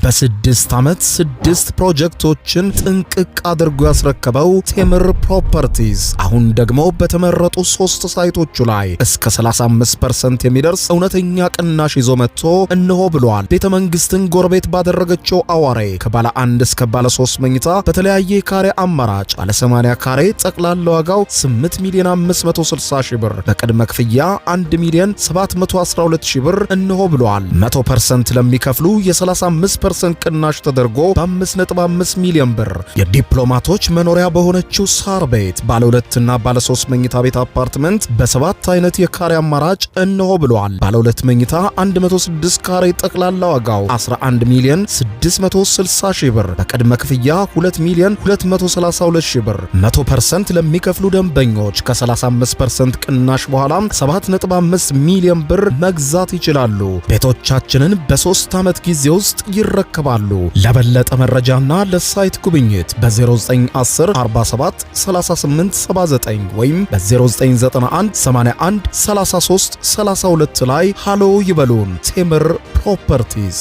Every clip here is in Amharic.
በ6 ዓመት 6 ፕሮጀክቶችን ጥንቅቅ አድርጎ ያስረከበው ቴምር ፕሮፐርቲስ አሁን ደግሞ በተመረጡ 3 ሳይቶቹ ላይ እስከ 35% የሚደርስ እውነተኛ ቅናሽ ይዞ መጥቶ እነሆ ብሏል። ቤተ መንግስትን ጎረቤት ባደረገችው አዋሬ ከባለ 1 እስከ ባለ 3 መኝታ በተለያየ ካሬ አማራጭ ባለ 80 ካሬ ጠቅላላ ዋጋው 8 ሚሊዮን 560 ሺህ ብር በቅድመ ክፍያ 1 ሚሊዮን 712 ሺህ ብር እነሆ ብሏል። 100% ለሚከፍሉ የ35% ቅናሽ ተደርጎ በ5.5 ሚሊዮን ብር የዲፕሎማቶች መኖሪያ በሆነችው ሳር ቤት ባለ 2 እና ባለ 3 መኝታ ቤት አፓርትመንት በ7 አይነት የካሬ አማራጭ እነሆ ብሏል። ባለ 2 መኝታ 106 ካሬ ጠቅላላ ዋጋው 11 ሚሊዮን 660 ሺህ ብር በቅድመ ክፍያ 2 ሚሊዮን 232 ሺህ ብር 100% ለሚከፍሉ ደንበኞች ከ35% ቅናሽ በኋላ 7.5 ሚሊዮን ብር መግዛት ይችላሉ። ቤቶቻችንን በ3 ዓመት ጊዜ ውስጥ ይረከባሉ። ለበለጠ መረጃና ለሳይት ጉብኝት በ0910 47 38 79 ወይም በ0991 81 33 32 ላይ ሃሎ ይበሉን። ቴምር ፕሮፐርቲስ።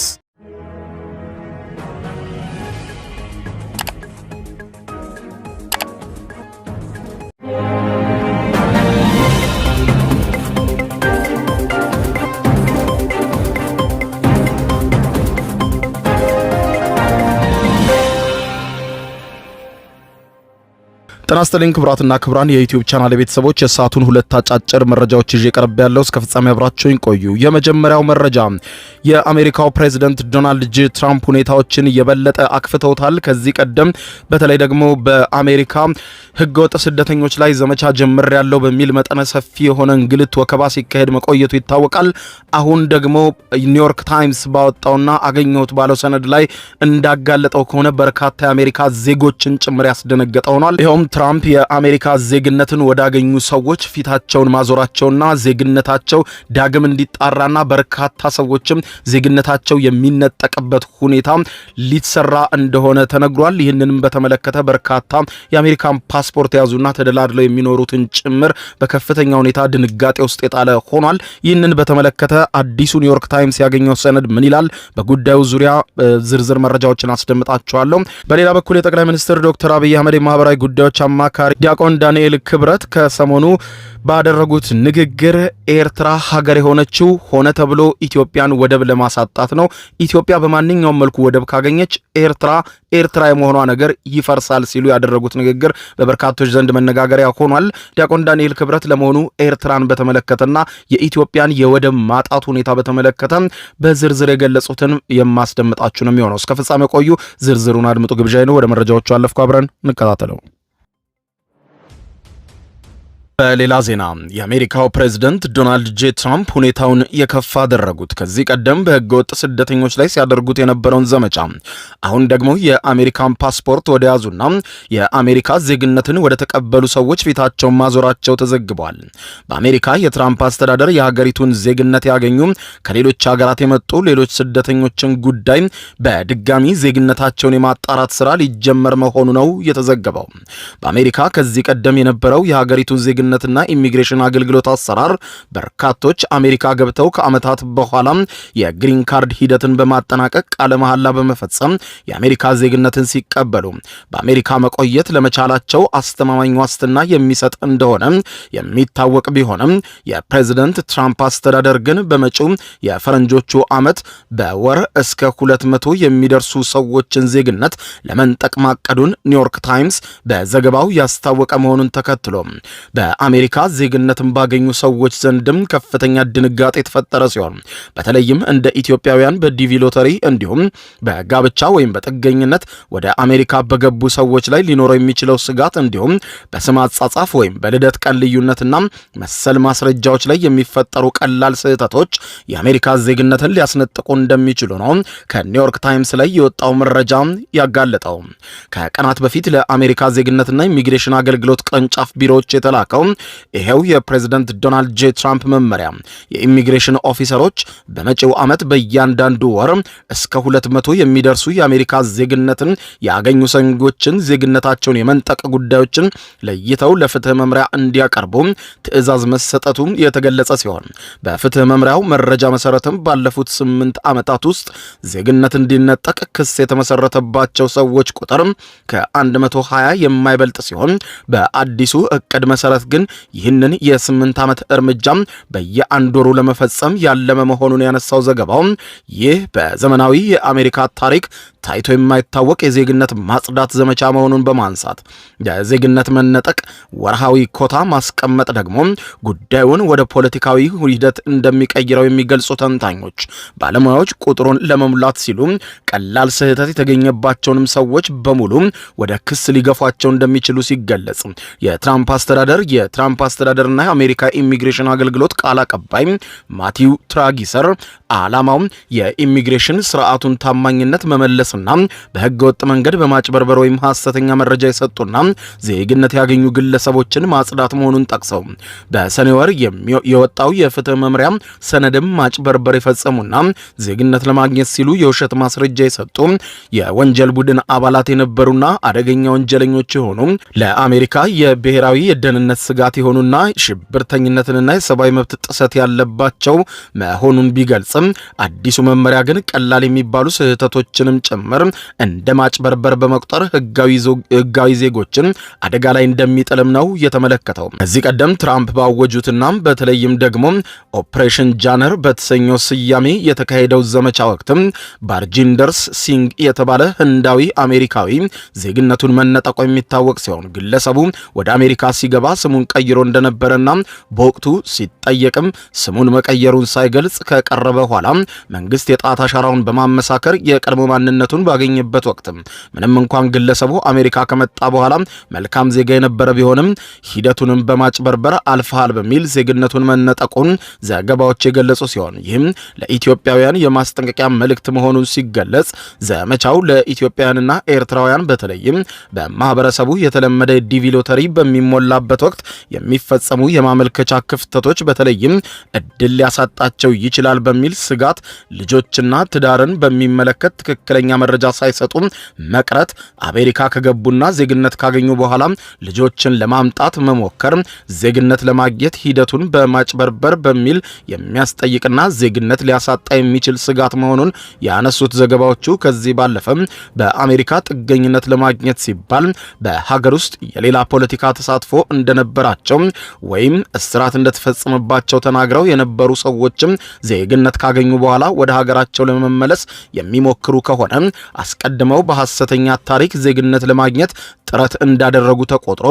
ጤና ይስጥልኝ ክቡራትና ክቡራን የዩቲዩብ ቻናል ቤተሰቦች የሰዓቱን 2 አጫጭር መረጃዎች ይዤ ቀርብ ያለው እስከ ፍጻሜ አብራችሁኝ ቆዩ። የመጀመሪያው መረጃ የአሜሪካው ፕሬዝዳንት ዶናልድ ጂ ትራምፕ ሁኔታዎችን የበለጠ አክፍተውታል። ከዚህ ቀደም በተለይ ደግሞ በአሜሪካ ህገወጥ ስደተኞች ላይ ዘመቻ ጀምር ያለው በሚል መጠነ ሰፊ የሆነ እንግልት ወከባ ሲካሄድ መቆየቱ ይታወቃል። አሁን ደግሞ ኒውዮርክ ታይምስ ባወጣውና አገኘሁት ባለው ሰነድ ላይ እንዳጋለጠው ከሆነ በርካታ የአሜሪካ ዜጎችን ጭምር ያስደነገጠ ሆኗል። ይኸውም ትራምፕ የአሜሪካ ዜግነትን ወዳገኙ ሰዎች ፊታቸውን ማዞራቸውና ዜግነታቸው ዳግም እንዲጣራና በርካታ ሰዎችም ዜግነታቸው የሚነጠቅበት ሁኔታ ሊሰራ እንደሆነ ተነግሯል። ይህንንም በተመለከተ በርካታ የአሜሪካን ፓስፖርት የያዙና ተደላድለው የሚኖሩትን ጭምር በከፍተኛ ሁኔታ ድንጋጤ ውስጥ የጣለ ሆኗል። ይህንን በተመለከተ አዲሱ ኒውዮርክ ታይምስ ያገኘው ሰነድ ምን ይላል? በጉዳዩ ዙሪያ ዝርዝር መረጃዎችን አስደምጣቸዋለሁ። በሌላ በኩል የጠቅላይ ሚኒስትር ዶክተር አብይ አህመድ የማህበራዊ ጉዳዮች አማካሪ ዲያቆን ዳንኤል ክብረት ከሰሞኑ ባደረጉት ንግግር ኤርትራ ሀገር የሆነችው ሆነ ተብሎ ኢትዮጵያን ወደብ ለማሳጣት ነው። ኢትዮጵያ በማንኛውም መልኩ ወደብ ካገኘች ኤርትራ የመሆኗ ነገር ይፈርሳል ሲሉ ያደረጉት ንግግር በበርካቶች ዘንድ መነጋገሪያ ሆኗል። ዲያቆን ዳንኤል ክብረት ለመሆኑ ኤርትራን በተመለከተና የኢትዮጵያን የወደብ ማጣት ሁኔታ በተመለከተ በዝርዝር የገለጹትን የማስደምጣችሁ ነው የሚሆነው። እስከ ፍጻሜ ቆዩ። ዝርዝሩን አድምጡ ግብዣይ ነው። ወደ መረጃዎቹ አለፍኩ። አብረን እንከታተለው። በሌላ ዜና የአሜሪካው ፕሬዝዳንት ዶናልድ ጂ ትራምፕ ሁኔታውን የከፋ አደረጉት። ከዚህ ቀደም በህገወጥ ስደተኞች ላይ ሲያደርጉት የነበረውን ዘመቻ አሁን ደግሞ የአሜሪካን ፓስፖርት ወደ ያዙና የአሜሪካ ዜግነትን ወደ ተቀበሉ ሰዎች ፊታቸውን ማዞራቸው ተዘግቧል። በአሜሪካ የትራምፕ አስተዳደር የሀገሪቱን ዜግነት ያገኙ ከሌሎች ሀገራት የመጡ ሌሎች ስደተኞችን ጉዳይ በድጋሚ ዜግነታቸውን የማጣራት ስራ ሊጀመር መሆኑ ነው የተዘገበው። በአሜሪካ ከዚህ ቀደም የነበረው የሀገሪቱ ዜግነትና ኢሚግሬሽን አገልግሎት አሰራር በርካቶች አሜሪካ ገብተው ከዓመታት በኋላ የግሪን ካርድ ሂደትን በማጠናቀቅ ቃለ መሐላ በመፈጸም የአሜሪካ ዜግነትን ሲቀበሉ በአሜሪካ መቆየት ለመቻላቸው አስተማማኝ ዋስትና የሚሰጥ እንደሆነ የሚታወቅ ቢሆንም የፕሬዝዳንት ትራምፕ አስተዳደር ግን በመጪው የፈረንጆቹ ዓመት በወር እስከ 200 የሚደርሱ ሰዎችን ዜግነት ለመንጠቅ ማቀዱን ኒውዮርክ ታይምስ በዘገባው ያስታወቀ መሆኑን ተከትሎ በአሜሪካ ዜግነትን ባገኙ ሰዎች ዘንድም ከፍተኛ ድንጋጤ የተፈጠረ ሲሆን በተለይም እንደ ኢትዮጵያውያን በዲቪ ሎተሪ እንዲሁም በጋብቻ ወይም በጥገኝነት ወደ አሜሪካ በገቡ ሰዎች ላይ ሊኖረው የሚችለው ስጋት እንዲሁም በስም አጻጻፍ ወይም በልደት ቀን ልዩነትና መሰል ማስረጃዎች ላይ የሚፈጠሩ ቀላል ስህተቶች የአሜሪካ ዜግነትን ሊያስነጥቁ እንደሚችሉ ነው ከኒውዮርክ ታይምስ ላይ የወጣው መረጃ ያጋለጠው። ከቀናት በፊት ለአሜሪካ ዜግነትና ኢሚግሬሽን አገልግሎት ቅርንጫፍ ቢሮዎች የተላከው ይሄው የፕሬዝዳንት ዶናልድ ጄ ትራምፕ መመሪያ የኢሚግሬሽን ኦፊሰሮች በመጪው ዓመት በእያንዳንዱ ወር እስከ 200 የሚደርሱ የአሜሪካ ዜግነትን ያገኙ ሰንጎችን ዜግነታቸውን የመንጠቅ ጉዳዮችን ለይተው ለፍትህ መምሪያ እንዲያቀርቡ ትዕዛዝ መሰጠቱ የተገለጸ ሲሆን በፍትህ መምሪያው መረጃ መሰረትም ባለፉት 8 ዓመታት ውስጥ ዜግነት እንዲነጠቅ ክስ የተመሰረተባቸው ሰዎች ቁጥር ከ120 የማይበልጥ ሲሆን በአዲሱ እቅድ መሰረት ግን ይህንን የ8 ዓመት እርምጃ በየአንድ ወሩ ለመፈጸም ያለመ መሆኑን ያነሳው ዘገባው ይህ በዘመናዊ የአሜሪካ ታሪክ ታይቶ የማይታወቅ የዜግነት ማጽዳት ዘመቻ መሆኑን በማንሳት የዜግነት መነጠቅ ወርሃዊ ኮታ ማስቀመጥ ደግሞ ጉዳዩን ወደ ፖለቲካዊ ሂደት እንደሚቀይረው የሚገልጹ ተንታኞች ባለሙያዎች ቁጥሩን ለመሙላት ሲሉ ቀላል ስህተት የተገኘባቸውንም ሰዎች በሙሉ ወደ ክስ ሊገፏቸው እንደሚችሉ ሲገለጽ የትራምፕ አስተዳደርና የአሜሪካ ኢሚግሬሽን አገልግሎት ቃል አቀባይ ማቲው ትራጊሰር ዓላማው የኢሚግሬሽን ስርዓቱን ታማኝነት መመለስና በህገ ወጥ መንገድ በማጭበርበር ወይም ሐሰተኛ መረጃ የሰጡና ዜግነት ያገኙ ግለሰቦችን ማጽዳት መሆኑን ጠቅሰው በሰኔ ወር የወጣው የፍትህ መምሪያ ሰነድም ማጭበርበር የፈጸሙና ዜግነት ለማግኘት ሲሉ የውሸት ማስረጃ የሰጡ የወንጀል ቡድን አባላት የነበሩና አደገኛ ወንጀለኞች የሆኑ ለአሜሪካ የብሔራዊ የደህንነት ስጋት የሆኑና ሽብርተኝነትንና የሰብአዊ መብት ጥሰት ያለባቸው መሆኑን ቢገልጽም አዲሱ መመሪያ ግን ቀላል የሚባሉ ስህተቶችንም ጭምር እንደ ማጭበርበር በመቁጠር ህጋዊ ዜጎችን አደጋ ላይ እንደሚጥልም ነው የተመለከተው። ከዚህ ቀደም ትራምፕ ባወጁትና በተለይም ደግሞ ኦፕሬሽን ጃነር በተሰኘው ስያሜ የተካሄደው ዘመቻ ወቅትም ባርጂንደርስ ሲንግ የተባለ ህንዳዊ አሜሪካዊ ዜግነቱን መነጠቁ የሚታወቅ ሲሆን ግለሰቡ ወደ አሜሪካ ሲገባ ስሙን ቀይሮ እንደነበረና በወቅቱ ሲጠየቅም ስሙን መቀየሩን ሳይገልጽ ከቀረበ በኋላ መንግስት የጣት አሻራውን በማመሳከር የቀድሞ ማንነቱን ባገኘበት ወቅት ምንም እንኳን ግለሰቡ አሜሪካ ከመጣ በኋላ መልካም ዜጋ የነበረ ቢሆንም ሂደቱንም በማጭበርበር አልፈሃል በሚል ዜግነቱን መነጠቁን ዘገባዎች የገለጹ ሲሆን ይህም ለኢትዮጵያውያን የማስጠንቀቂያ መልእክት መሆኑን ሲገለጽ ዘመቻው ለኢትዮጵያውያንና ኤርትራውያን በተለይም በማህበረሰቡ የተለመደ ዲቪ ሎተሪ በሚሞላበት ወቅት የሚፈጸሙ የማመልከቻ ክፍተቶች በተለይም እድል ሊያሳጣቸው ይችላል በሚል ስጋት ልጆችና ትዳርን በሚመለከት ትክክለኛ መረጃ ሳይሰጡ መቅረት አሜሪካ ከገቡና ዜግነት ካገኙ በኋላ ልጆችን ለማምጣት መሞከር ዜግነት ለማግኘት ሂደቱን በማጭበርበር በሚል የሚያስጠይቅና ዜግነት ሊያሳጣ የሚችል ስጋት መሆኑን ያነሱት ዘገባዎቹ ከዚህ ባለፈ በአሜሪካ ጥገኝነት ለማግኘት ሲባል በሀገር ውስጥ የሌላ ፖለቲካ ተሳትፎ እንደነበራቸው ወይም እስራት እንደተፈጸመባቸው ተናግረው የነበሩ ሰዎችም ዜግነት ካገኙ በኋላ ወደ ሀገራቸው ለመመለስ የሚሞክሩ ከሆነ አስቀድመው በሐሰተኛ ታሪክ ዜግነት ለማግኘት ጥረት እንዳደረጉ ተቆጥሮ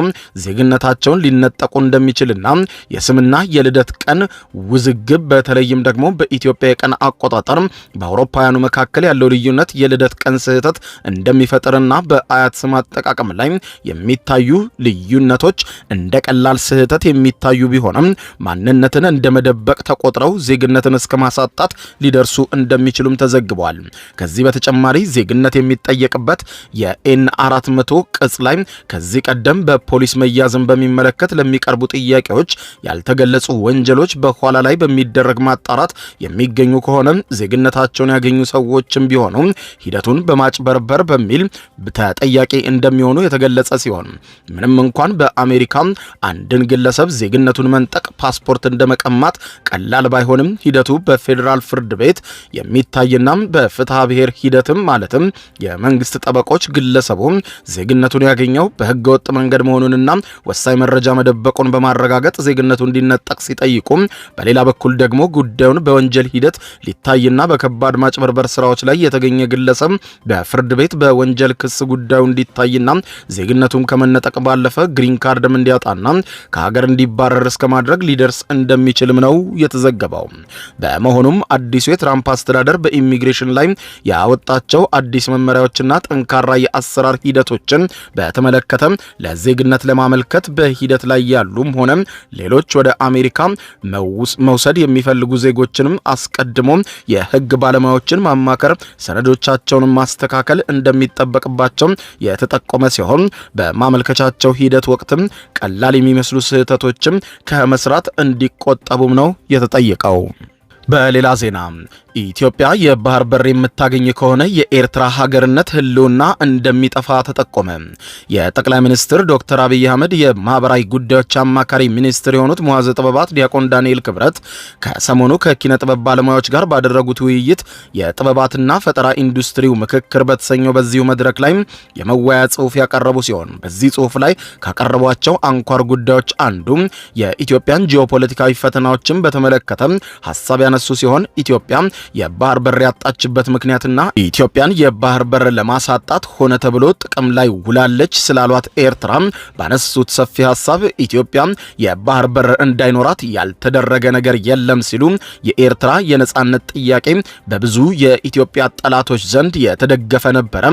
ዜግነታቸውን ሊነጠቁ እንደሚችልና የስምና የልደት ቀን ውዝግብ በተለይም ደግሞ በኢትዮጵያ የቀን አቆጣጠር በአውሮፓውያኑ መካከል ያለው ልዩነት የልደት ቀን ስህተት እንደሚፈጥርና በአያት ስም አጠቃቀም ላይ የሚታዩ ልዩነቶች እንደ ቀላል ስህተት የሚታዩ ቢሆንም ማንነትን እንደመደበቅ ተቆጥረው ዜግነትን እስከ ማሳጣት ሊደርሱ እንደሚችሉም ተዘግቧል። ከዚህ በተጨማሪ ዜግነት የሚጠየቅበት የኤን 400 ቅጽ ላይ ከዚህ ቀደም በፖሊስ መያዝን በሚመለከት ለሚቀርቡ ጥያቄዎች ያልተገለጹ ወንጀሎች በኋላ ላይ በሚደረግ ማጣራት የሚገኙ ከሆነ ዜግነታቸውን ያገኙ ሰዎችም ቢሆኑ ሂደቱን በማጭበርበር በሚል ተጠያቂ እንደሚሆኑ የተገለጸ ሲሆን ምንም እንኳን በአሜሪካ አንድን ግለሰብ ዜግነቱን መንጠቅ ፓስፖርት እንደመቀማት ቀላል ባይሆንም ሂደቱ በፌዴራል ፍርድ ቤት የሚታይና በፍትሐ ብሔር ሂደትም ማለትም የመንግስት ጠበቆች ግለሰቡ ዜግነቱን ያገኘው በህገወጥ መንገድ መሆኑንና ወሳኝ መረጃ መደበቁን በማረጋገጥ ዜግነቱ እንዲነጠቅ ሲጠይቁ፣ በሌላ በኩል ደግሞ ጉዳዩን በወንጀል ሂደት ሊታይና በከባድ ማጭበርበር ስራዎች ላይ የተገኘ ግለሰብ በፍርድ ቤት በወንጀል ክስ ጉዳዩ እንዲታይና ዜግነቱን ከመነጠቅ ባለፈ ግሪን ካርድም እንዲያጣና ከሀገር እንዲባረር እስከ ማድረግ ሊደርስ እንደሚችልም ነው የተዘገበው። በመሆኑም አዲሱ የትራምፕ አስተዳደር በኢሚግሬሽን ላይ ያወጣቸው አዲስ መመሪያዎችና ጠንካራ የአሰራር ሂደቶችን በተመለከተ ለዜግነት ለማመልከት በሂደት ላይ ያሉም ሆነ ሌሎች ወደ አሜሪካ መውሰድ የሚፈልጉ ዜጎችንም አስቀድሞ የህግ ባለሙያዎችን ማማከር፣ ሰነዶቻቸውን ማስተካከል እንደሚጠበቅባቸው የተጠቆመ ሲሆን በማመልከቻቸው ሂደት ወቅትም ቀላል የሚመስሉ ስህተቶችም ከመስራት እንዲቆጠቡም ነው የተጠየቀው። በሌላ ዜና ኢትዮጵያ የባህር በር የምታገኝ ከሆነ የኤርትራ ሀገርነት ህልውና እንደሚጠፋ ተጠቆመ። የጠቅላይ ሚኒስትር ዶክተር አብይ አህመድ የማህበራዊ ጉዳዮች አማካሪ ሚኒስትር የሆኑት ሙዓዘ ጥበባት ዲያቆን ዳንኤል ክብረት ከሰሞኑ ከኪነ ጥበብ ባለሙያዎች ጋር ባደረጉት ውይይት የጥበባትና ፈጠራ ኢንዱስትሪው ምክክር በተሰኘው በዚሁ መድረክ ላይ የመወያያ ጽሑፍ ያቀረቡ ሲሆን በዚህ ጽሑፍ ላይ ካቀረቧቸው አንኳር ጉዳዮች አንዱ የኢትዮጵያን ጂኦፖለቲካዊ ፈተናዎችን በተመለከተ ሐሳብ ያነሱ ሲሆን ኢትዮጵያ የባህር በር ያጣችበት ምክንያትና ኢትዮጵያን የባህር በር ለማሳጣት ሆነ ተብሎ ጥቅም ላይ ውላለች ስላሏት ኤርትራ ባነሱት ሰፊ ሐሳብ ኢትዮጵያ የባህር በር እንዳይኖራት ያልተደረገ ነገር የለም ሲሉ የኤርትራ የነጻነት ጥያቄ በብዙ የኢትዮጵያ ጠላቶች ዘንድ የተደገፈ ነበረ።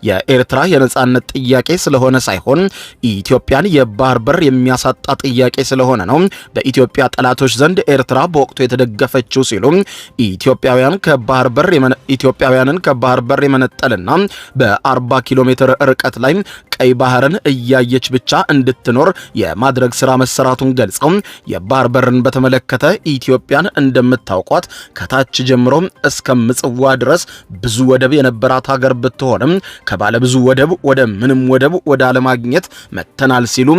የኤርትራ የነጻነት ጥያቄ ስለሆነ ሳይሆን ኢትዮጵያን የባህር በር የሚያሳጣ ጥያቄ ስለሆነ ነው በኢትዮጵያ ጠላቶች ዘንድ ኤርትራ በወቅቱ የተደገፈችው ሲሉ ኢትዮጵያውያንን ከባህር በር የመነጠልና በ40 ኪሎ ሜትር ርቀት ላይ ቀይ ባህርን እያየች ብቻ እንድትኖር የማድረግ ስራ መሰራቱን ገልጸው የባህር በርን በተመለከተ ኢትዮጵያን እንደምታውቋት ከታች ጀምሮ እስከ ምጽዋ ድረስ ብዙ ወደብ የነበራት ሀገር ብትሆንም ከባለ ብዙ ወደብ ወደ ምንም ወደብ ወደ አለማግኘት መተናል ሲሉ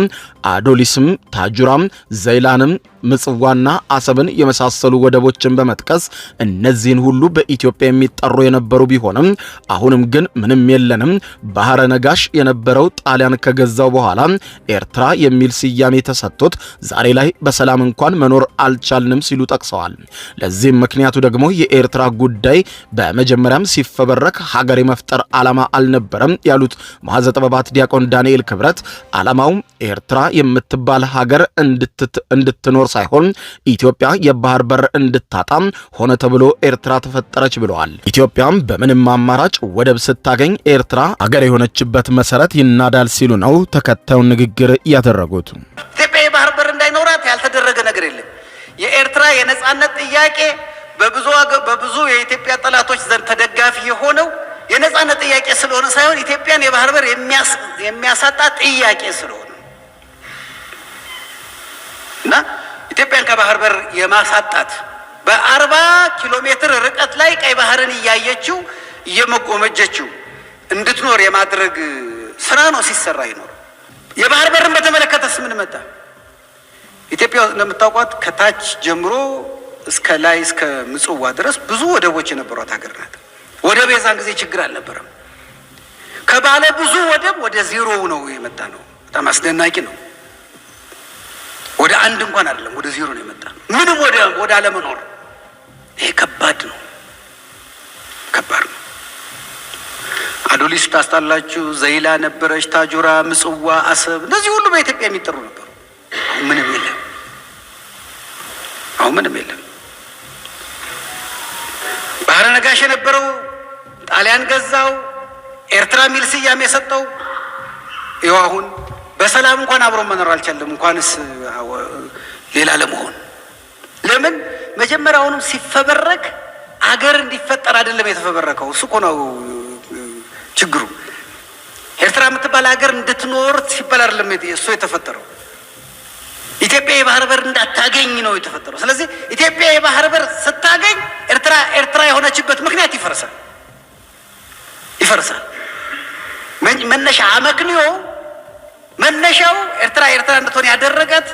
አዶሊስም፣ ታጁራም፣ ዘይላንም፣ ምጽዋና አሰብን የመሳሰሉ ወደቦችን በመጥቀስ እነዚህን ሁሉ በኢትዮጵያ የሚጠሩ የነበሩ ቢሆንም አሁንም ግን ምንም የለንም፣ ባህረ ነጋሽ የነበረው ጣሊያን ከገዛው በኋላ ኤርትራ የሚል ስያሜ ተሰጥቶት ዛሬ ላይ በሰላም እንኳን መኖር አልቻልንም ሲሉ ጠቅሰዋል። ለዚህም ምክንያቱ ደግሞ የኤርትራ ጉዳይ በመጀመሪያም ሲፈበረክ ሀገር የመፍጠር ዓላማ አልነበረም ያሉት ሙዓዘ ጥበባት ዲያቆን ዳንኤል ክብረት ዓላማው ኤርትራ የምትባል ሀገር እንድትኖር ሳይሆን ኢትዮጵያ የባህር በር እንድታጣ ሆነ ተብሎ ኤርትራ ተፈጠረች ብለዋል። ኢትዮጵያም በምንም አማራጭ ወደብ ስታገኝ ኤርትራ ሀገር የሆነችበት መሰረት ይናዳል ሲሉ ነው ተከታዩን ንግግር ያደረጉት። ኢትዮጵያ የባህር በር እንዳይኖራት ያልተደረገ ነገር የለም። የኤርትራ የነጻነት ጥያቄ በብዙ የኢትዮጵያ ጠላቶች ዘንድ ተደጋፊ የሆነው የነጻነት ጥያቄ ስለሆነ ሳይሆን ኢትዮጵያን የባህር በር የሚያሳጣ ጥያቄ ስለሆነ እና ኢትዮጵያን ከባህር በር የማሳጣት በ40 ኪሎ ሜትር ርቀት ላይ ቀይ ባህርን እያየችው እየመጎመጀችው እንድትኖር የማድረግ ስራ ነው ሲሰራ ይኖር። የባህር በርን በተመለከተስ ምን መጣ? ኢትዮጵያ እንደምታውቋት ከታች ጀምሮ እስከ ላይ እስከ ምጽዋ ድረስ ብዙ ወደቦች የነበሯት ሀገር ናት። ወደብ የዛን ጊዜ ችግር አልነበረም። ከባለ ብዙ ወደብ ወደ ዜሮ ነው የመጣ ነው። በጣም አስደናቂ ነው። ወደ አንድ እንኳን አይደለም ወደ ዜሮ ነው የመጣ ነው። ምንም ወደ አለመኖር። ይሄ ከባድ ነው፣ ከባድ ነው። አዶሊስ ታስታላችሁ፣ ዘይላ ነበረች፣ ታጁራ፣ ምጽዋ፣ አሰብ፣ እነዚህ ሁሉ በኢትዮጵያ የሚጠሩ ነበሩ። አሁን ምንም የለም። አሁን ምንም የለም። ባህረ ነጋሽ የነበረው ጣሊያን ገዛው፣ ኤርትራ ሚል ስያሜ የሰጠው ይኸው አሁን በሰላም እንኳን አብሮ መኖር አልቻለም፣ እንኳንስ ሌላ ለመሆን። ለምን? መጀመሪያውንም ሲፈበረክ አገር እንዲፈጠር አይደለም የተፈበረከው። እሱ እኮ ነው ችግሩ። ኤርትራ የምትባል ሀገር እንድትኖር ሲባል አይደለም እሱ የተፈጠረው። ኢትዮጵያ የባህር በር እንዳታገኝ ነው የተፈጠረው። ስለዚህ ኢትዮጵያ የባህር በር ስታገኝ ኤርትራ የሆነችበት ምክንያት ይፈርሳል። መነሻ አመክንዮ መነሻው ኤርትራ እንድትሆን ያደረጋት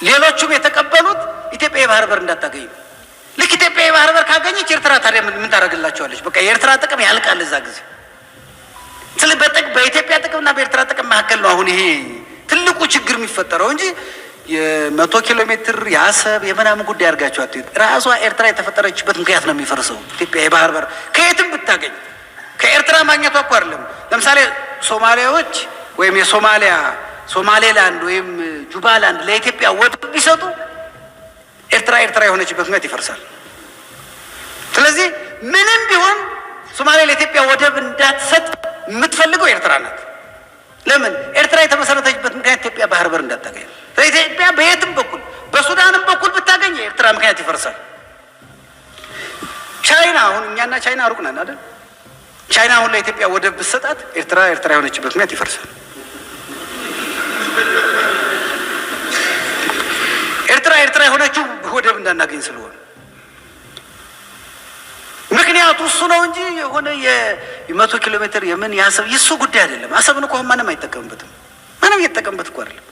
ሌሎቹም የተቀበሉት ኢትዮጵያ የባህር በር እንዳታገኝ ነው። ልክ ኢትዮጵያ የባህር በር ካገኘች ኤርትራ ታዲያ ምን ታደርግላቸዋለች? በቃ የኤርትራ ጥቅም ያልቃል እዛ ጊዜ። ስለዚህ በኢትዮጵያ ጥቅምና በኤርትራ ጥቅም መካከል ነው አሁን ይሄ ትልቁ ችግር የሚፈጠረው እንጂ የ100 ኪሎ ሜትር የአሰብ የምናምን ጉዳይ አድርጋችሁ አትይት። ራሷ ኤርትራ የተፈጠረችበት ምክንያት ነው የሚፈርሰው። ኢትዮጵያ የባህር በር ከየትም ብታገኝ ከኤርትራ ማግኘቷ እኮ አይደለም። ለምሳሌ ሶማሊያዎች ወይም ሶማሌላንድ ወይም ጁባላንድ ለኢትዮጵያ ወደብ ቢሰጡ ኤርትራ የሆነችበት ምክንያት ይፈርሳል። ስለዚህ ምንም ቢሆን ሶማሌ ለኢትዮጵያ ወደብ እንዳትሰጥ የምትፈልገው ኤርትራ ናት። ለምን? ኤርትራ የተመሰረተችበት ምክንያት ኢትዮጵያ ባህር በር እንዳታገኝ። ኢትዮጵያ በየትም በኩል በሱዳንም በኩል ብታገኝ የኤርትራ ምክንያት ይፈርሳል። ቻይና አሁን እኛና ቻይና ሩቅ ነን አይደል? ቻይና አሁን ለኢትዮጵያ ወደብ ብትሰጣት ኤርትራ የሆነችበት ምክንያት ይፈርሳል። የሆነችው ወደብ እንዳናገኝ ስለሆነ ምክንያቱ እሱ ነው እንጂ የሆነ የ100 ኪሎ ሜትር የምን ያሰብ የሱ ጉዳይ አይደለም። አሰብን እኮ ማንም አይጠቀምበትም። ማንም እየተጠቀምበት እኮ አይደለም።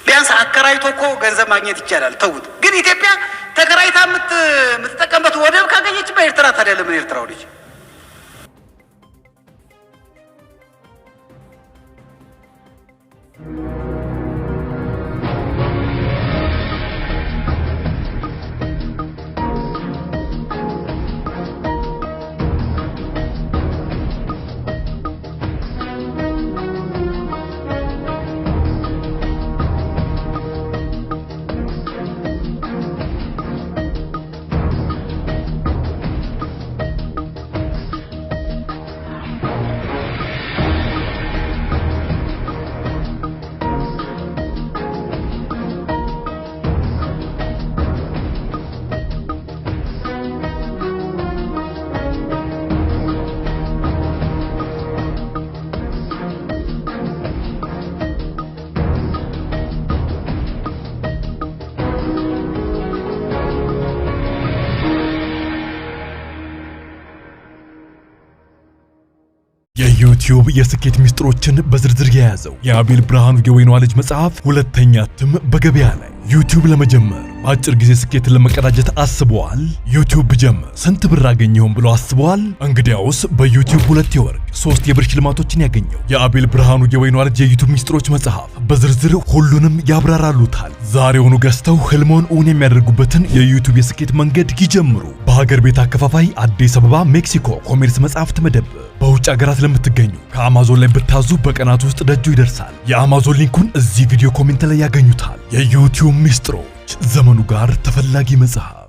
ቢያንስ አከራይቶ እኮ ገንዘብ ማግኘት ይቻላል። ተውት። ግን ኢትዮጵያ ተከራይታ የምትጠቀምበት ወደብ ካገኘች በኤርትራ ታዲያ ለምን ኤርትራ ወደች? የዩቲዩብ የስኬት ሚስጥሮችን በዝርዝር የያዘው የአቤል ብርሃኑ የወይኗ ልጅ መጽሐፍ ሁለተኛ እትም በገበያ ላይ። ዩቲዩብ ለመጀመር በአጭር ጊዜ ስኬትን ለመቀዳጀት አስበዋል? ዩቲዩብ ብጀምር ስንት ብር አገኘሁም ብሎ አስበዋል? እንግዲያውስ በዩቲዩብ 2 የወርቅ 3 የብር ሽልማቶችን ያገኘው የአቤል ብርሃኑ የወይኗ ልጅ የዩቲዩብ ሚስጥሮች መጽሐፍ በዝርዝር ሁሉንም ያብራራሉታል። ዛሬውኑ ገዝተው ህልሞን እውን የሚያደርጉበትን የዩቲዩብ የስኬት መንገድ ይጀምሩ። በሀገር ቤት አከፋፋይ አዲስ አበባ ሜክሲኮ ኮሜርስ መጽሐፍት መደብር። በውጭ ሀገራት ለምትገኙ ከአማዞን ላይ ብታዙ በቀናት ውስጥ ደጁ ይደርሳል። የአማዞን ሊንኩን እዚህ ቪዲዮ ኮሜንት ላይ ያገኙታል። የዩቲዩብ ሚስጥሮች፣ ዘመኑ ጋር ተፈላጊ መጽሐፍ።